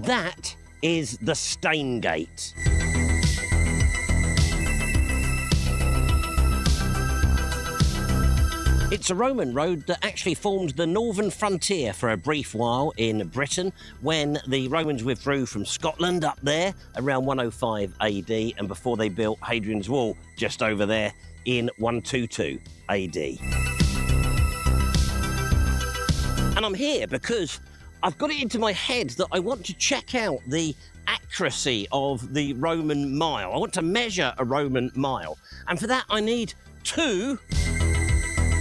that is the Stanegate. It's a Roman road that actually formed the northern frontier for a brief while in Britain when the Romans withdrew from Scotland up there around 105 AD and before they built Hadrian's Wall just over there in 122 AD. And I'm here because I've got it into my head that I want to check out the accuracy of the Roman mile. I want to measure a Roman mile. And for that, I need 2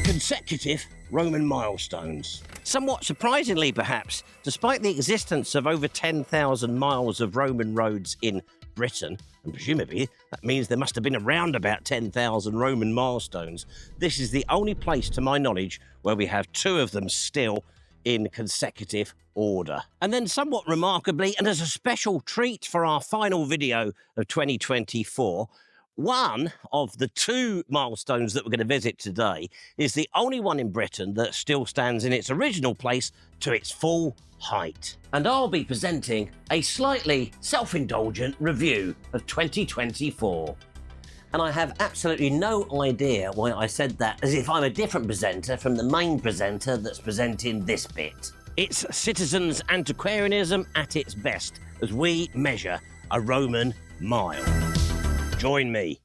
consecutive Roman milestones. Somewhat surprisingly, perhaps, despite the existence of over 10,000 miles of Roman roads in Britain, and presumably that means there must have been around about 10,000 Roman milestones, this is the only place, to my knowledge, where we have 2 of them still in consecutive order. And then somewhat remarkably, and as a special treat for our final video of 2024, one of the 2 milestones that we're going to visit today is the only one in Britain that still stands in its original place to its full height. And I'll be presenting a slightly self-indulgent review of 2024. And I have absolutely no idea why I said that, as if I'm a different presenter from the main presenter that's presenting this bit. It's citizens' antiquarianism at its best as we measure a Roman mile. Join me.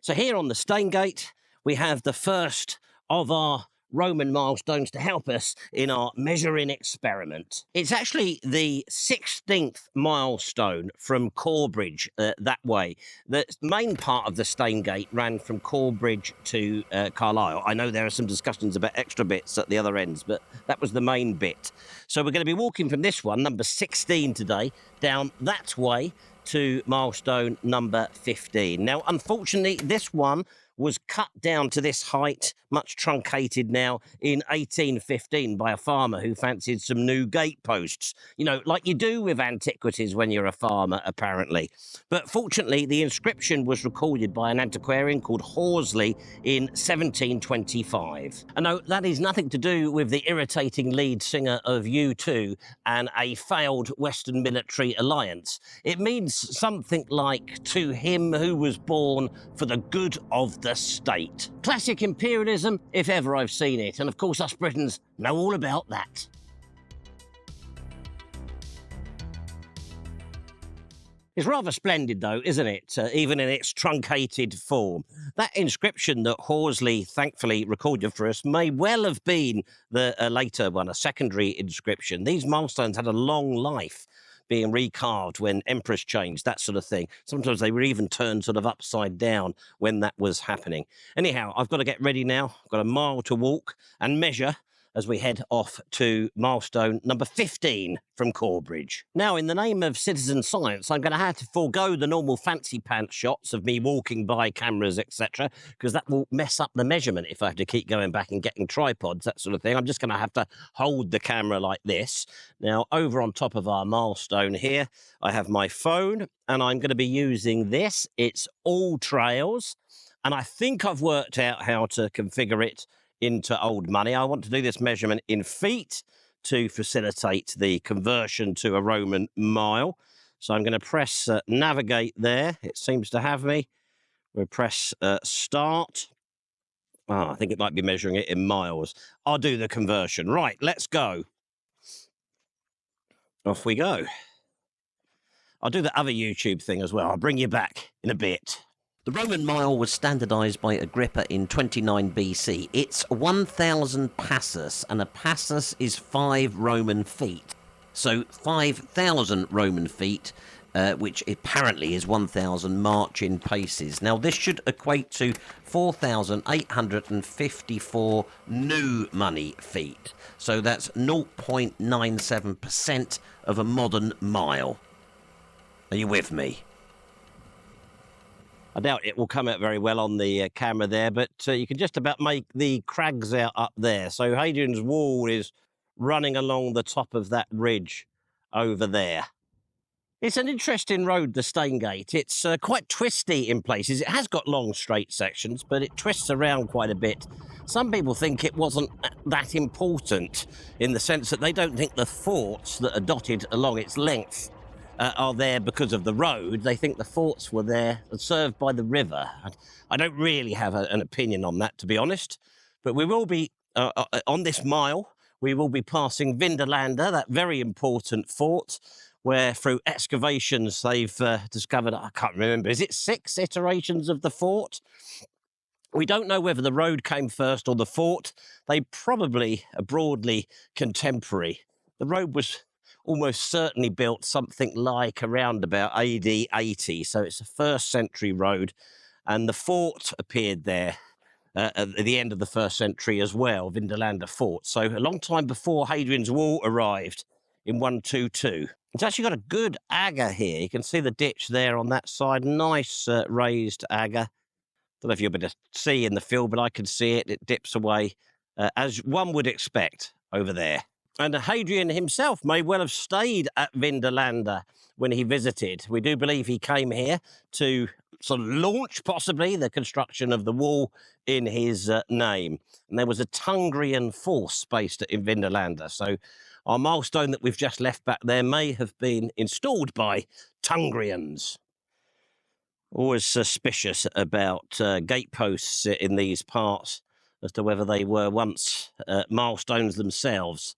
So here on the Stanegate, we have the first of our Roman milestones to help us in our measuring experiment. It's actually the 16th milestone from Corbridge that way. The main part of the Stanegate ran from Corbridge to Carlisle. I know there are some discussions about extra bits at the other ends, but that was the main bit. So we're going to be walking from this one, number 16 today, down that way to milestone number 15. Now, unfortunately, this one was cut down to this height, much truncated now, in 1815 by a farmer who fancied some new gate posts. You know, like you do with antiquities when you're a farmer, apparently. But fortunately, the inscription was recorded by an antiquarian called Horsley in 1725. And no, that is nothing to do with the irritating lead singer of U2 and a failed Western military alliance. It means something like, to him who was born for the good of the state. Classic imperialism, if ever I've seen it, and of course us Britons know all about that. It's rather splendid though, isn't it, even in its truncated form. That inscription that Horsley thankfully recorded for us may well have been the later one, a secondary inscription. These milestones had a long life, being recarved when emperors changed, that sort of thing. Sometimes they were even turned sort of upside down when that was happening. Anyhow, I've got to get ready now. I've got a mile to walk and measure as we head off to milestone number 15 from Corbridge. Now, in the name of citizen science, I'm going to have to forego the normal fancy pants shots of me walking by cameras, etc., because that will mess up the measurement if I have to keep going back and getting tripods, that sort of thing. I'm just going to have to hold the camera like this. Now, over on top of our milestone here, I have my phone, and I'm going to be using this. It's All Trails, and I think I've worked out how to configure it into old money. I want to do this measurement in feet to facilitate the conversion to a Roman mile. So I'm going to press navigate there. It seems to have me. We'll press start. Oh, I think it might be measuring it in miles. I'll do the conversion. Right, let's go. Off we go. I'll do the other YouTube thing as well. I'll bring you back in a bit. The Roman mile was standardised by Agrippa in 29 BC. It's 1,000 passus, and a passus is 5 Roman feet. So 5,000 Roman feet, which apparently is 1,000 marching paces. Now, this should equate to 4,854 new money feet. So that's 0.97% of a modern mile. Are you with me? I doubt it will come out very well on the camera there, but you can just about make the crags out up there. So Hadrian's Wall is running along the top of that ridge over there. It's an interesting road, the Stanegate. It's quite twisty in places. It has got long, straight sections, but it twists around quite a bit. Some people think it wasn't that important in the sense that they don't think the forts that are dotted along its length are there because of the road. They think the forts were there and served by the river. I don't really have an opinion on that, to be honest, but we will be, on this mile, we will be passing Vindolanda, that very important fort, where through excavations they've discovered, I can't remember, is it 6 iterations of the fort? We don't know whether the road came first or the fort. They probably are broadly contemporary. The road was almost certainly built something like around about AD 80, so it's a 1st century road, and the fort appeared there at the end of the 1st century as well, Vindolanda Fort. So a long time before Hadrian's Wall arrived in 122. It's actually got a good agger here. You can see the ditch there on that side. Nice raised agger. Don't know if you'll be able to see in the field, but I can see it. It dips away, as one would expect over there. And Hadrian himself may well have stayed at Vindolanda when he visited. We do believe he came here to sort of launch, possibly, the construction of the wall in his name. And there was a Tungrian force based in Vindolanda. So our milestone that we've just left back there may have been installed by Tungrians. Always suspicious about gateposts in these parts as to whether they were once milestones themselves.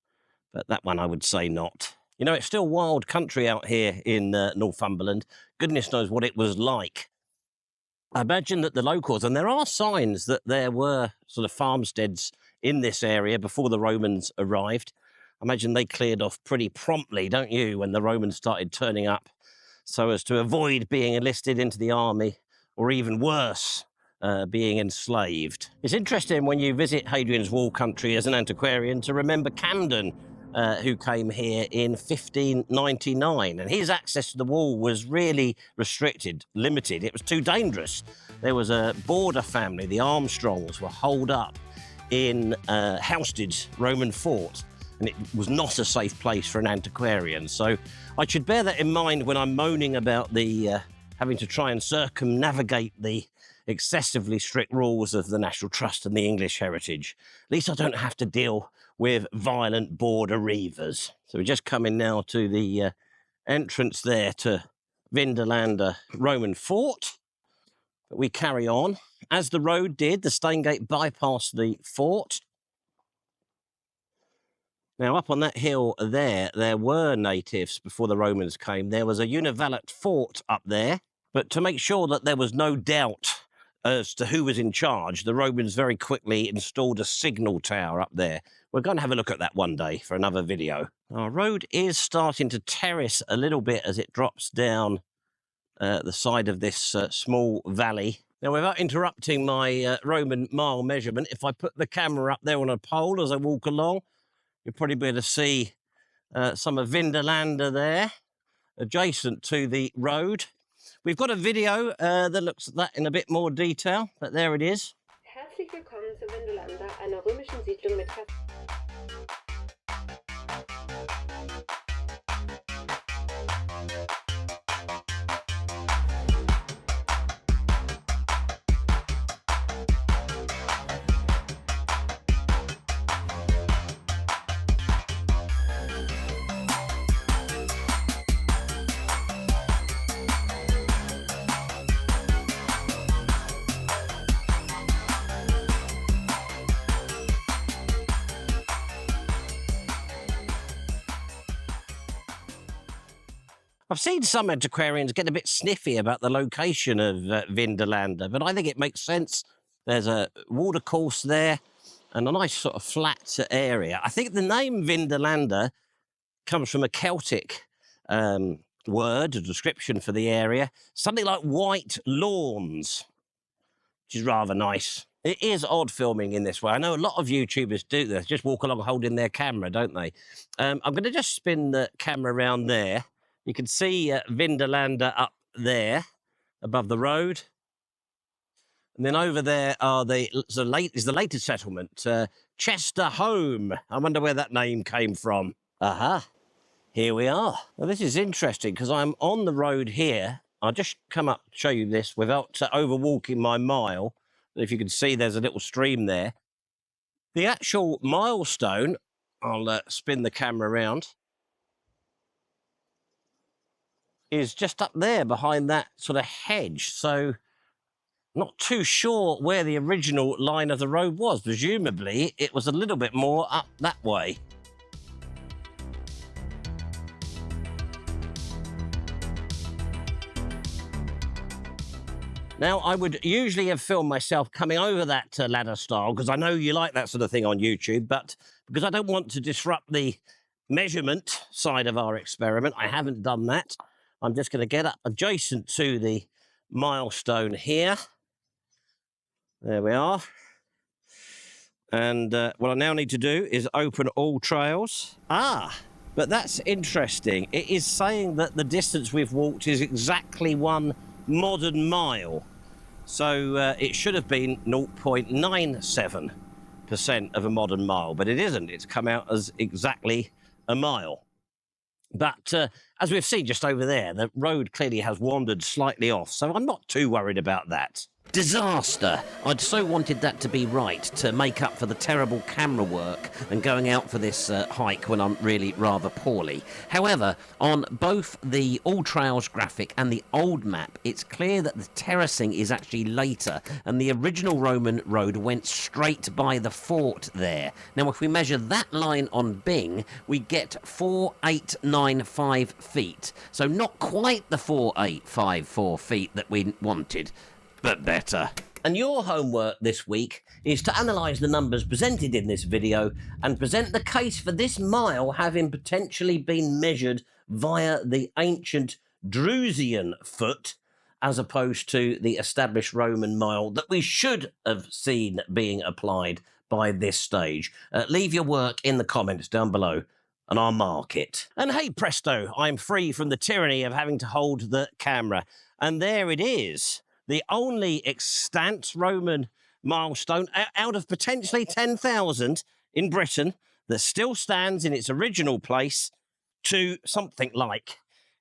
But that one I would say not. You know, it's still wild country out here in Northumberland. Goodness knows what it was like. I imagine that the locals, and there are signs that there were sort of farmsteads in this area before the Romans arrived. I imagine they cleared off pretty promptly, don't you, when the Romans started turning up, so as to avoid being enlisted into the army, or even worse, being enslaved. It's interesting when you visit Hadrian's Wall country as an antiquarian to remember Camden, who came here in 1599, and his access to the wall was really restricted, limited. It was too dangerous. There was a border family, the Armstrongs, were holed up in Housted's Roman fort, and it was not a safe place for an antiquarian. So I should bear that in mind when I'm moaning about the having to try and circumnavigate the excessively strict rules of the National Trust and the English heritage. At least I don't have to deal with violent border reivers. So we're just coming now to the entrance there to Vindolanda Roman fort. But we carry on. As the road did, the Stanegate bypassed the fort. Now, up on that hill there were natives before the Romans came. There was a univalent fort up there, but to make sure that there was no doubt as to who was in charge, the Romans very quickly installed a signal tower up there. We're going to have a look at that one day for another video. Our road is starting to terrace a little bit as it drops down the side of this small valley. Now, without interrupting my Roman mile measurement, if I put the camera up there on a pole as I walk along, you'll probably be able to see some of Vindolanda there, adjacent to the road. We've got a video that looks at that in a bit more detail, but there it is. Herzlich willkommen zu Vindolanda, einer römischen Siedlung mit I've seen some antiquarians get a bit sniffy about the location of Vindolanda, but I think it makes sense. There's a watercourse there and a nice sort of flat area. I think the name Vindolanda comes from a Celtic word, a description for the area, something like white lawns, which is rather nice. It is odd filming in this way. I know a lot of YouTubers do this, just walk along holding their camera, don't they? I'm going to just spin the camera around there. You can see Vindolanda up there above the road. And then over there are is the latest settlement, Chesterholm. I wonder where that name came from. Aha. Here we are. Well, this is interesting because I'm on the road here. I'll just come up to show you this without overwalking my mile. If you can see, there's a little stream there. The actual milestone, I'll spin the camera around, is just up there behind that sort of hedge. So not too sure where the original line of the road was. Presumably, it was a little bit more up that way. Now, I would usually have filmed myself coming over that ladder stile, because I know you like that sort of thing on YouTube, but because I don't want to disrupt the measurement side of our experiment, I haven't done that. I'm just going to get up adjacent to the milestone here. There we are. And what I now need to do is open all trails. But that's interesting. It is saying that the distance we've walked is exactly 1 modern mile. So it should have been 0.97% of a modern mile, but it isn't. It's come out as exactly a mile. But as we've seen just over there, the road clearly has wandered slightly off, so I'm not too worried about that. Disaster! I'd so wanted that to be right, to make up for the terrible camera work and going out for this hike when I'm really rather poorly. However, on both the All Trails graphic and the old map, it's clear that the terracing is actually later, and the original Roman road went straight by the fort there. Now, if we measure that line on Bing, we get 4895 feet. So not quite the 4854 feet that we wanted, but better. And your homework this week is to analyse the numbers presented in this video and present the case for this mile having potentially been measured via the ancient Drusian foot as opposed to the established Roman mile that we should have seen being applied by this stage. Leave your work in the comments down below and I'll mark it. And hey presto, I'm free from the tyranny of having to hold the camera. And there it is. The only extant Roman milestone out of potentially 10,000 in Britain that still stands in its original place to something like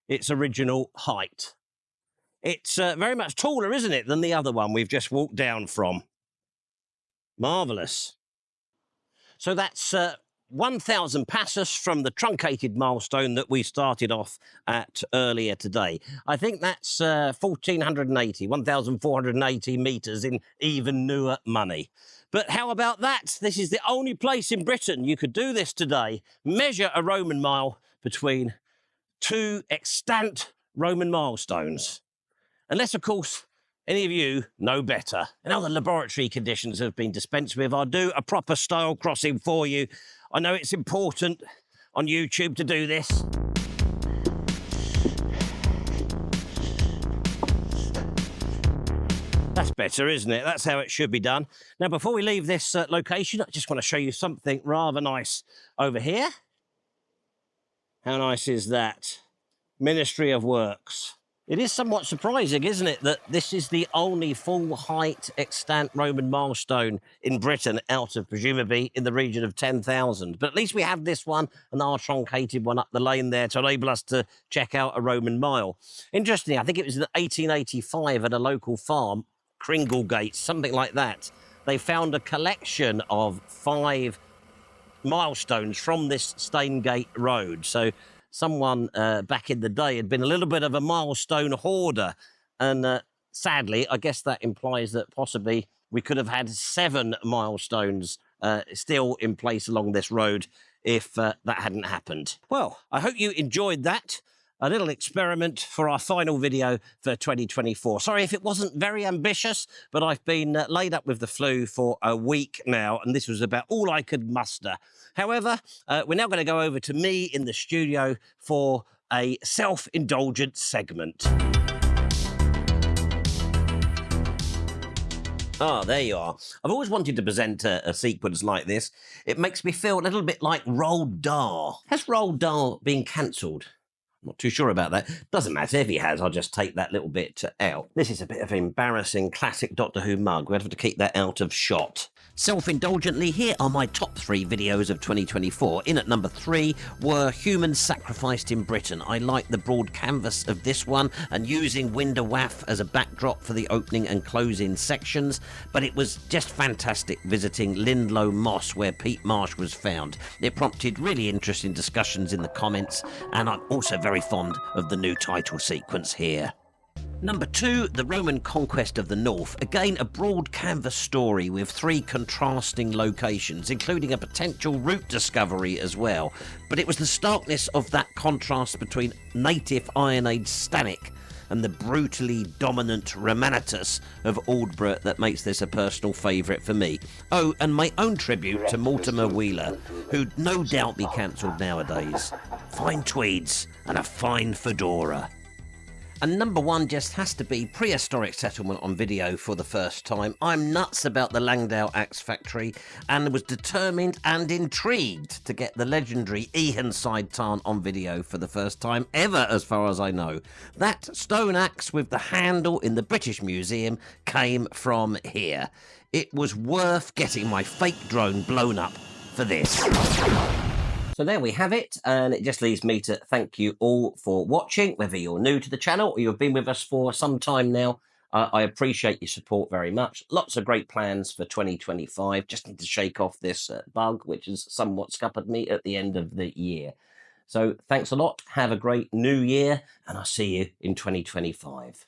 its original height. It's very much taller, isn't it, than the other one we've just walked down from. Marvellous. So that's 1,000 passus from the truncated milestone that we started off at earlier today. I think that's 1,480 metres in even newer money. But how about that? This is the only place in Britain you could do this today. Measure a Roman mile between 2 extant Roman milestones. Unless, of course, any of you know better. And other laboratory conditions have been dispensed with. I'll do a proper style crossing for you. I know it's important on YouTube to do this. That's better, isn't it? That's how it should be done. Now, before we leave this location, I just want to show you something rather nice over here. How nice is that? Ministry of Works. It is somewhat surprising, isn't it, that this is the only full-height extant Roman milestone in Britain out of, presumably, in the region of 10,000. But at least we have this one and our truncated one up the lane there to enable us to check out a Roman mile. Interestingly, I think it was in 1885 at a local farm, Cringlegate, something like that. They found a collection of 5 milestones from this Stanegate Road. So someone back in the day had been a little bit of a milestone hoarder. And sadly, I guess that implies that possibly we could have had 7 milestones still in place along this road if that hadn't happened. Well, I hope you enjoyed that. A little experiment for our final video for 2024. Sorry if it wasn't very ambitious, but I've been laid up with the flu for a week now, and this was about all I could muster. However, we're now going to go over to me in the studio for a self-indulgent segment. Ah, there you are. I've always wanted to present a sequence like this. It makes me feel a little bit like Roald Dahl. Has Roald Dahl been cancelled? Not too sure about that. Doesn't matter if he has, I'll just take that little bit out. This is a bit of an embarrassing classic Doctor Who mug. We have to keep that out of shot. Self-indulgently, here are my top 3 videos of 2024. In at number 3 were humans sacrificed in Britain. I like the broad canvas of this one and using Winder Waff as a backdrop for the opening and closing sections, but it was just fantastic visiting Lindlow Moss where Pete Marsh was found. It prompted really interesting discussions in the comments, and I'm also very fond of the new title sequence here. Number 2, the Roman conquest of the north. Again, a broad canvas story with 3 contrasting locations, including a potential route discovery as well. But it was the starkness of that contrast between native Iron Age Stannic and the brutally dominant Romanitus of Aldborough that makes this a personal favourite for me. Oh, and my own tribute to Mortimer Wheeler, who'd no doubt be cancelled nowadays. Fine tweeds and a fine fedora. And number 1 just has to be prehistoric settlement on video for the first time. I'm nuts about the Langdale Axe Factory and was determined and intrigued to get the legendary Ehenside Tarn on video for the first time ever, as far as I know. That stone axe with the handle in the British Museum came from here. It was worth getting my fake drone blown up for this. So there we have it, and it just leaves me to thank you all for watching, whether you're new to the channel or you've been with us for some time now. I appreciate your support very much. Lots of great plans for 2025. Just need to shake off this bug, which has somewhat scuppered me at the end of the year. So thanks a lot. Have a great new year, and I'll see you in 2025.